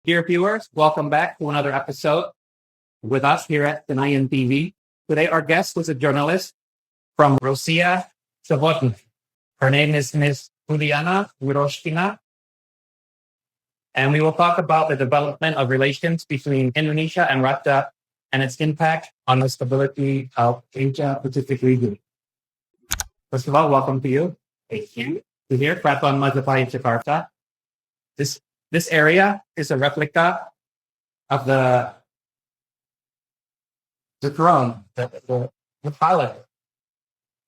Dear viewers, welcome back to another episode with us here at SENAYANTV. Today, our guest was a journalist from Rosia, Savotny. Her name is Ms. Juliana Wiroshkina, and we will talk about the development of relations between Indonesia and Russia and its impact on the stability of Asia-Pacific region. First of all, welcome to you. Thank you. To here, Kraton Majapahit, Jakarta. This this area is a replica of the throne, the palace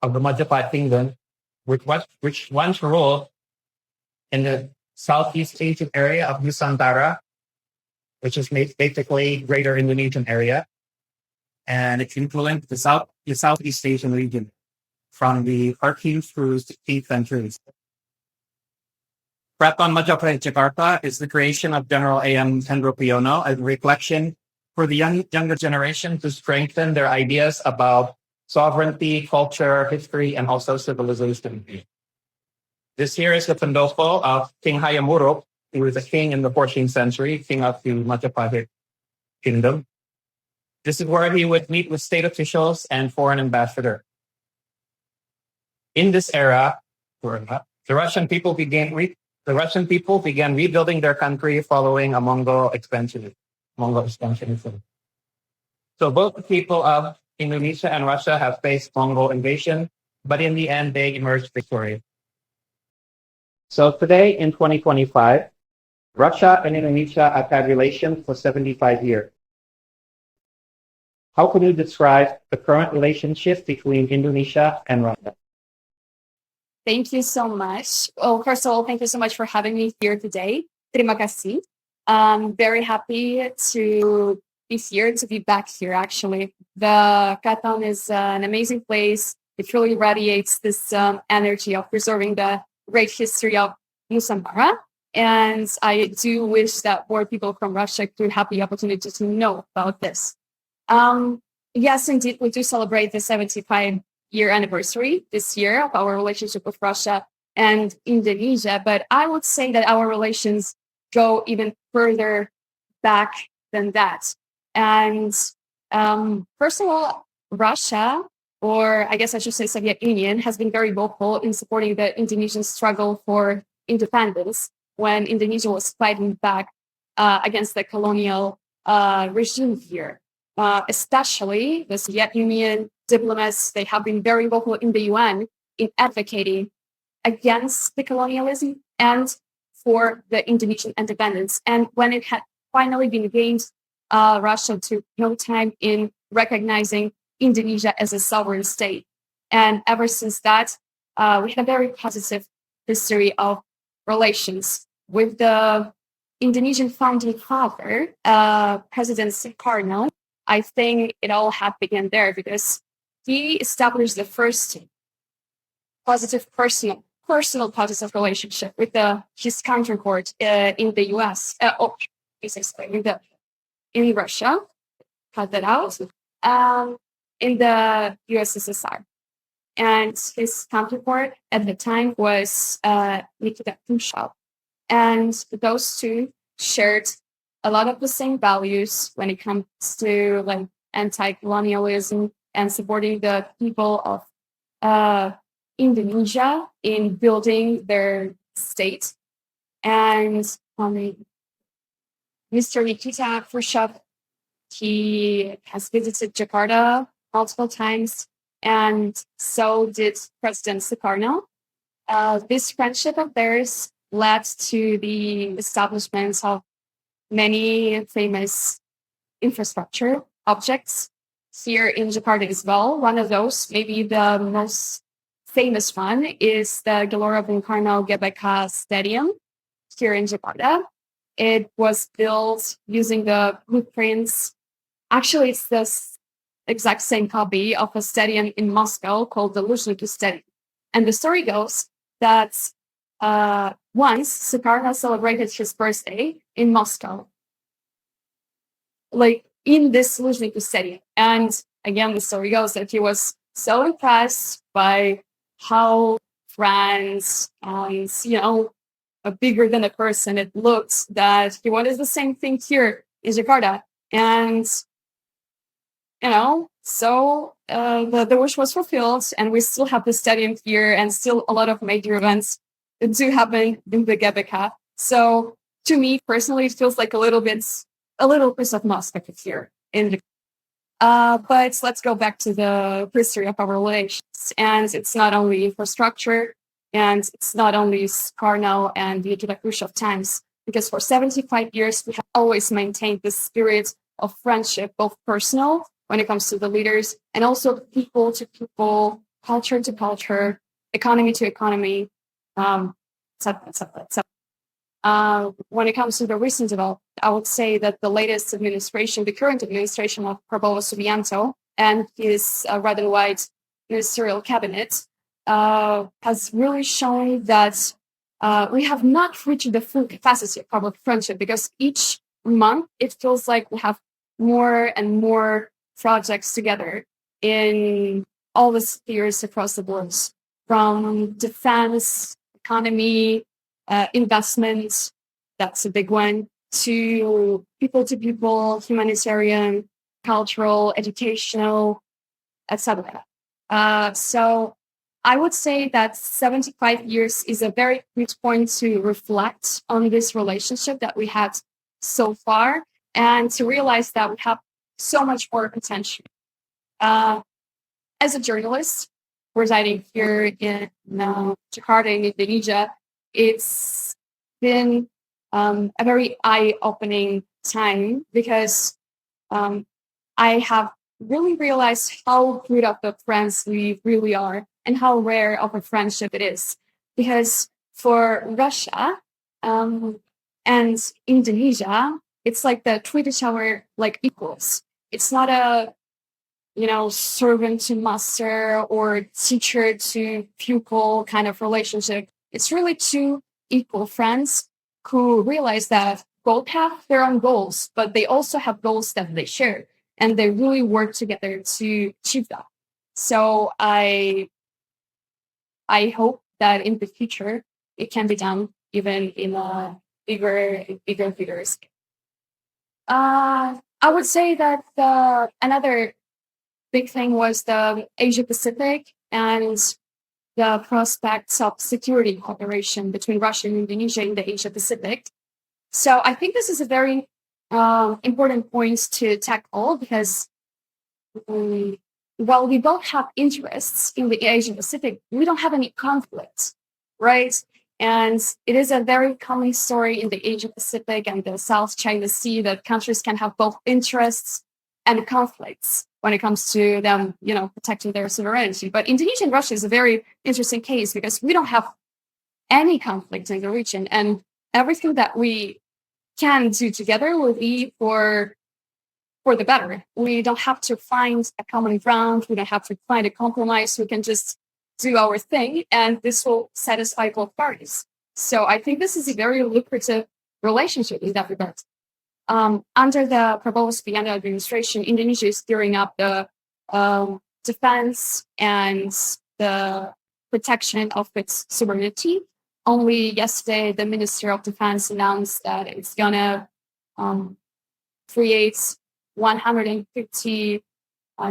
of the Majapahit kingdom, which once ruled in the Southeast Asian area of Nusantara, which is basically Greater Indonesian area, and it influenced the Southeast Asian region from the 13th through 16th centuries. Kraton Majapahit Jakarta is the creation of General A.M. Hendro Priyono, a reflection for the younger generation to strengthen their ideas about sovereignty, culture, history, and also civilization. This here is the Pendopo of King Hayamuruk, who was a king in the 14th century, king of the Majapahit kingdom. This is where he would meet with state officials and foreign ambassador. In this era, the Russian people began rebuilding their country following a Mongol expansionism. So both the people of Indonesia and Russia have faced Mongol invasion, but in the end, they emerged victorious. So today, in 2025, Russia and Indonesia have had relations for 75 years. How can you describe the current relationship between Indonesia and Russia? Thank you so much. Well, first of all, thank you so much for having me here today. Terima kasih. I'm very happy to be here, to be back here, actually. The Kraton is an amazing place. It really radiates this energy of preserving the great history of Nusantara. And I do wish that more people from Russia could have the opportunity to know about this. Yes, indeed, we do celebrate the 75-year anniversary this year of our relationship with Russia and Indonesia. But I would say that our relations go even further back than that. And first of all, Russia, or I guess I should say Soviet Union, has been very vocal in supporting the Indonesian struggle for independence when Indonesia was fighting back against the colonial regime here. Especially the Soviet Union diplomats, they have been very vocal in the UN in advocating against the colonialism and for the Indonesian independence. And when it had finally been gained, Russia took no time in recognizing Indonesia as a sovereign state. And ever since that, we had a very positive history of relations with the Indonesian founding father, President Soekarno. I think it all had begun there because he established the first positive personal positive relationship with his counterpart in the U.S. In Russia, cut that out, in the USSR. And his counterpart at the time was Nikita Khrushchev. And those two shared a lot of the same values when it comes to like anti-colonialism and supporting the people of Indonesia in building their state. And Mr. Nikita Khrushchev, he has visited Jakarta multiple times, and so did President Sukarno. This friendship of theirs led to the establishment of many famous infrastructure objects here in Jakarta as well. One of those, maybe the most famous one, is the Gelora Bung Karno GBK Stadium here in Jakarta. It was built using the blueprints. Actually, it's this exact same copy of a stadium in Moscow called the Luzhniki Stadium. And the story goes that once Sukarno celebrated his birthday in Moscow, like in this Luzhniki Stadium. And again, the story goes that he was so impressed by how France and, bigger than a person. It looks that he wanted the same thing here in Jakarta. And, so the wish was fulfilled, and we still have the stadium here, and still a lot of major events do happen in the GBK. So to me personally, it feels like a little piece of Moscow here in the but let's go back to the history of our relations. And it's not only infrastructure, and it's not only Karnal and the Khrushchev times, because for 75 years, we have always maintained this spirit of friendship, both personal when it comes to the leaders, and also people to people, culture to culture, economy to economy, et cetera, et cetera, et cetera. When it comes to the recent development, I would say that the latest administration, the current administration of Prabowo Subianto and his red and white ministerial cabinet has really shown that we have not reached the full capacity of public friendship, because each month it feels like we have more and more projects together in all the spheres across the board, from defense, economy, investment, that's a big one, to people, humanitarian, cultural, educational, etc. So I would say that 75 years is a very good point to reflect on this relationship that we had so far, and to realize that we have so much more potential. As a journalist residing here in Jakarta, in Indonesia, it's been a very eye-opening time, because I have really realized how good of the friends we really are, and how rare of a friendship it is. Because for Russia and Indonesia, it's like the treat each other like equals. It's not a servant to master or teacher to pupil kind of relationship. It's really two equal friends who realize that both have their own goals, but they also have goals that they share, and they really work together to achieve that. So I hope that in the future it can be done even in a bigger scale. I would say that another big thing was the Asia Pacific and the prospects of security cooperation between Russia and Indonesia in the Asia Pacific. So I think this is a very important point to tackle, because while we both have interests in the Asia Pacific, we don't have any conflicts, right? And it is a very common story in the Asia Pacific and the South China Sea that countries can have both interests and conflicts when it comes to them, protecting their sovereignty. But Indonesia and Russia is a very interesting case, because we don't have any conflict in the region, and everything that we can do together will be for the better. We don't have to find a common ground. We don't have to find a compromise. We can just do our thing, and this will satisfy both parties. So I think this is a very lucrative relationship in that regard. Under the Prabowo Subianto administration, Indonesia is gearing up the defense and the protection of its sovereignty. Only yesterday, the Ministry of Defense announced that it's gonna create 150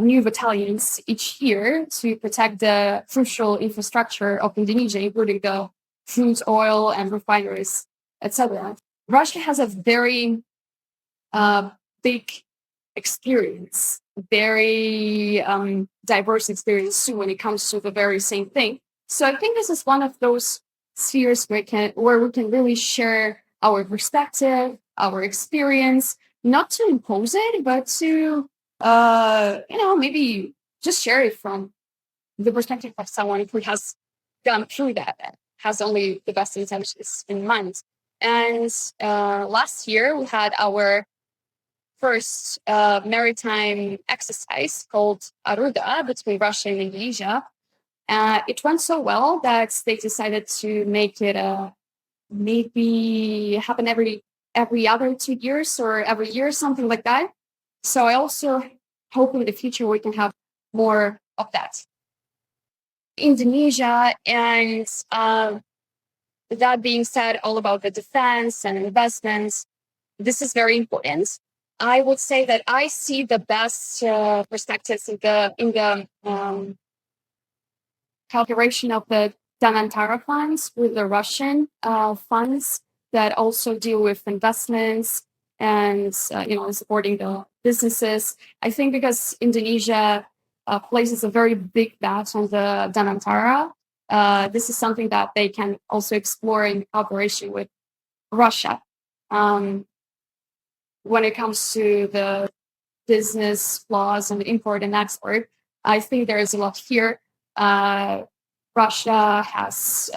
new battalions each year to protect the crucial infrastructure of Indonesia, including the crude oil and refineries, etc. Russia has a very big experience, very diverse experience too when it comes to the very same thing. So I think this is one of those spheres where we can really share our perspective, our experience, not to impose it, but to maybe just share it from the perspective of someone who has gone through that and has only the best intentions in mind. And last year we had our first maritime exercise called Aruda between Russia and Indonesia. It went so well that they decided to make it maybe happen every other 2 years or every year, something like that. So I also hope in the future we can have more of that. Indonesia and that being said, all about the defense and investments, this is very important. I would say that I see the best perspectives in the calculation of the Danantara funds with the Russian funds that also deal with investments and supporting the businesses. I think because Indonesia places a very big bet on the Danantara, this is something that they can also explore in cooperation with Russia. When it comes to the business laws and import and export, I think there is a lot here. Russia has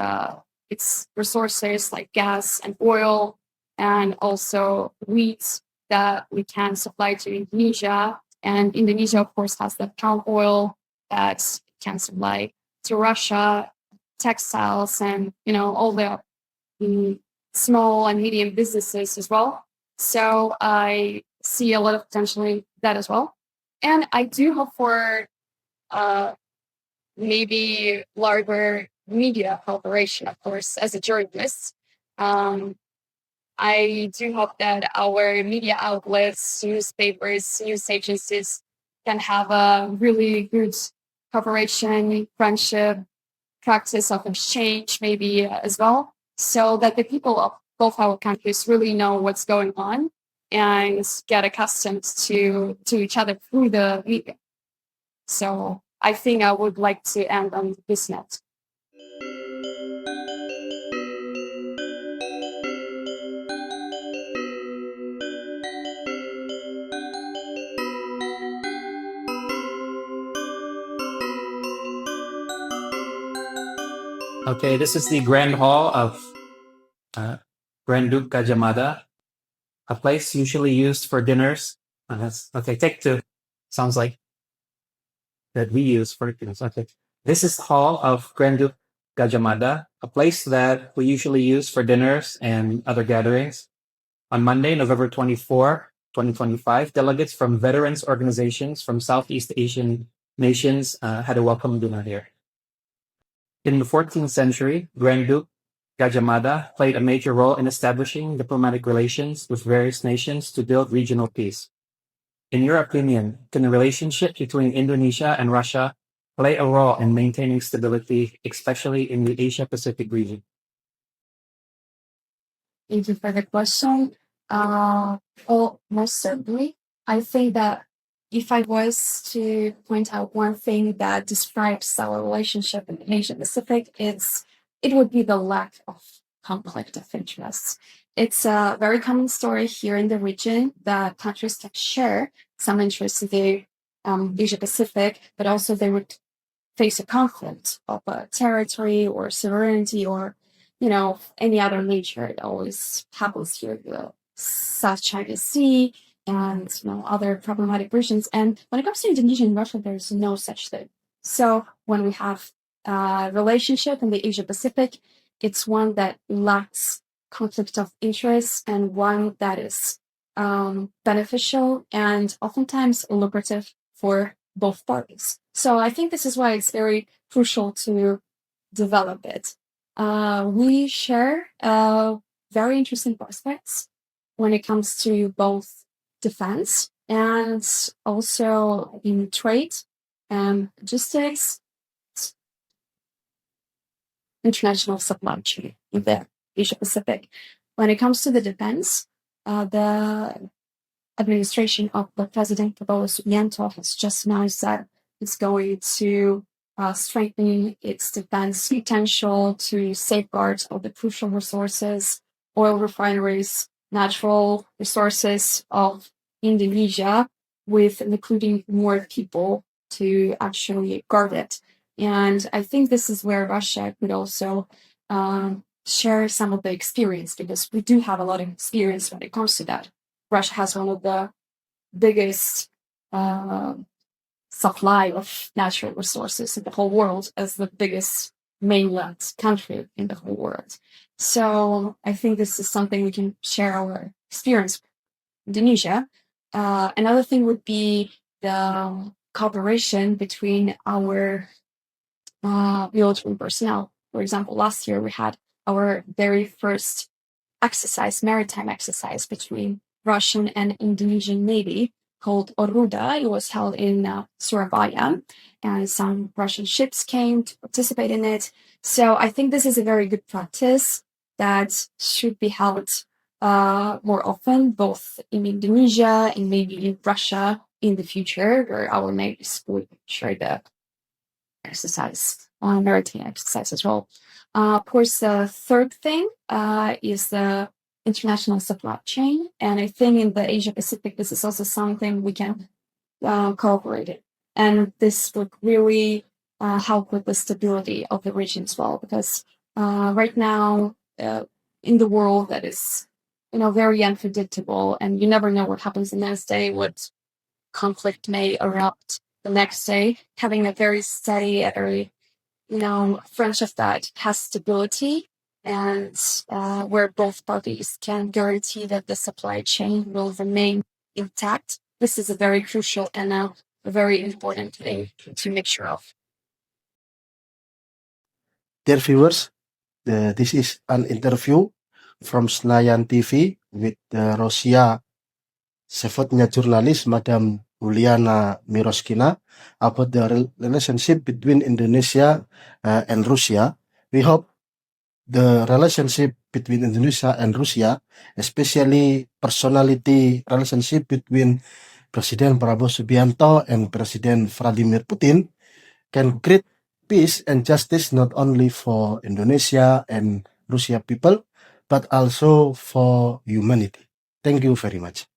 its resources like gas and oil, and also wheat that we can supply to Indonesia. And Indonesia, of course, has the palm oil that can supply to Russia, textiles, and all the small and medium businesses as well. So I see a lot of potential in that as well. And I do hope for maybe larger media cooperation, of course, as a journalist. I do hope that our media outlets, newspapers, news agencies can have a really good cooperation, friendship, practice of exchange, maybe as well, so that the people of both our countries really know what's going on and get accustomed to each other through the media. So I think I would like to end on this note. Okay, this is the Grand Hall of Grand Duke Gajah Mada, a place usually used for dinners. Okay, take two. Sounds like that we use for dinners. Okay, this is the Hall of Grand Duke Gajah Mada, a place that we usually use for dinners and other gatherings. On Monday, November 24, 2025, delegates from veterans organizations from Southeast Asian nations had a welcome dinner here. In the 14th century, Grand Duke Gajah Mada played a major role in establishing diplomatic relations with various nations to build regional peace. In your opinion, can the relationship between Indonesia and Russia play a role in maintaining stability, especially in the Asia-Pacific region? Thank you for the question. Most certainly. I think that if I was to point out one thing that describes our relationship in the Asia Pacific, it would be the lack of conflict of interests. It's a very common story here in the region that countries can share some interests in the Asia Pacific, but also they would face a conflict of a territory or sovereignty or any other nature. It always happens here, the South China Sea and other problematic regions. And when it comes to Indonesia and Russia, there's no such thing. So when we have a relationship in the Asia Pacific, it's one that lacks conflict of interest and one that is beneficial and oftentimes lucrative for both parties. So I think this is why it's very crucial to develop it. We share very interesting prospects when it comes to both defense and also in trade and logistics, international supply chain in the Asia Pacific. When it comes to the defense, the administration of the President Prabowo Subianto has just announced that it's going to strengthen its defense potential to safeguard all the crucial resources, oil refineries, natural resources of Indonesia, with including more people to actually guard it. And I think this is where Russia could also share some of the experience, because we do have a lot of experience when it comes to that. Russia has one of the biggest supply of natural resources in the whole world, as the biggest mainland country in the whole world. So I think this is something we can share our experience with Indonesia. Another thing would be the cooperation between our military personnel. For example, last year we had our very first exercise, maritime exercise between Russian and Indonesian Navy called Oruda. It was held in Surabaya, and some Russian ships came to participate in it. So I think this is a very good practice that should be held more often, both in Indonesia and maybe in Russia in the future, where our navies would share the exercise, maritime exercise as well. Of course, the third thing is the international supply chain. And I think in the Asia Pacific, this is also something we can cooperate in. And this would really help with the stability of the region as well, because right now in the world that is, very unpredictable, and you never know what happens the next day, what conflict may erupt the next day. Having a very steady, a very friendship that has stability and where both parties can guarantee that the supply chain will remain intact. This is a very crucial and a very important thing to make sure of. Dear viewers, this is an interview from SENAYANTV with Rosia, Sevodnya journalist, Madam Juliana Miroskina, about the relationship between Indonesia and Russia. We hope the relationship between Indonesia and Russia, especially personality relationship between President Prabowo Subianto and President Vladimir Putin, can create peace and justice not only for Indonesia and Russia people, but also for humanity. Thank you very much.